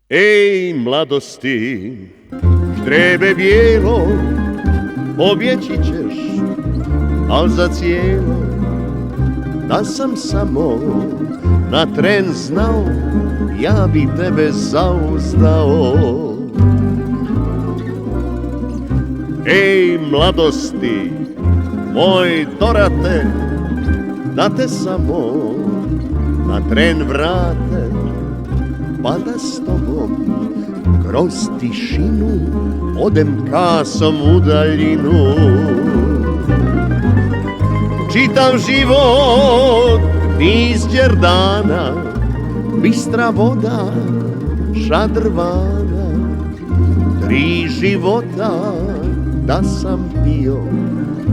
Ej, mladosti, trebe bijelo, pobjeći ćeš, al za cijelo. Da sam samo na tren znao, ja bi tebe zauzdao. Ej, mladosti, moj dorate, da te samo na tren vrate, pa da s tobom kroz tišinu odem kasom u daljinu. Čitav život niz đerdana, bistra voda šadrvana. 3 života da sam pio,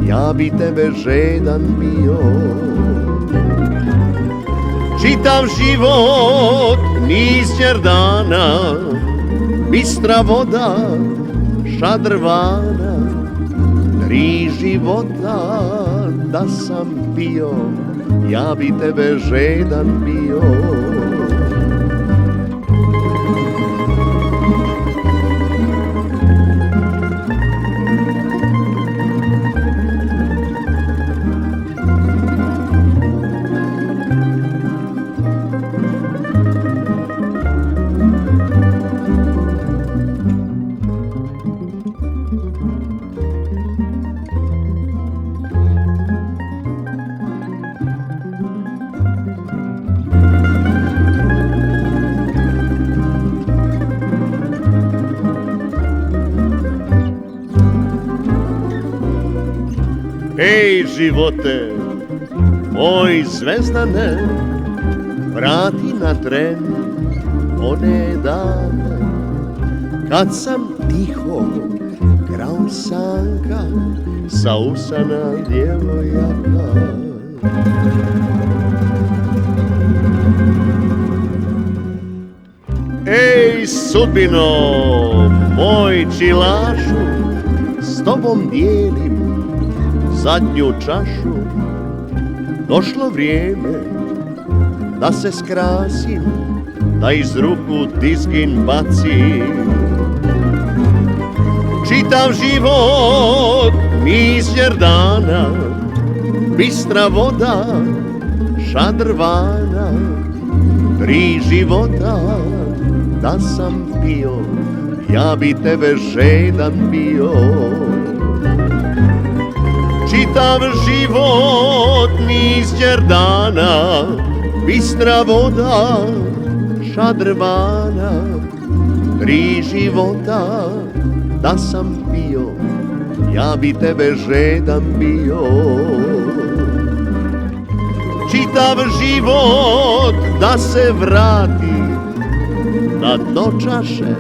ja bi tebe žedan bio. Čitav život niz đerdana, bistra voda šadrvana. 3 života da sam pio, ja bi tebe žedan bio. Ej, živote, moj zvezdane, vrati na tren one dane, kad sam tiho krao sanka sa usana djevojaka. Ej, sudbino, moj čilašu, s tobom dijelim zadnju čašu. Došlo vrijeme da se skrasim, da iz ruku dizgin bacim. Čitav život niz đerdana, bistra voda šadrvana. 3 života da sam pio, ja bi tebe žedan bio. Čitav život niz đerdana, bistra voda šadrvana. 3 života da sam pio, ja bi tebe žedan bio. Čitav život da se vrati, na dno čaše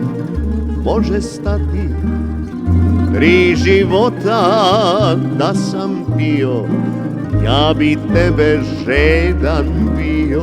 može stati. 3 života da sam pio, ja bi tebe žedan bio.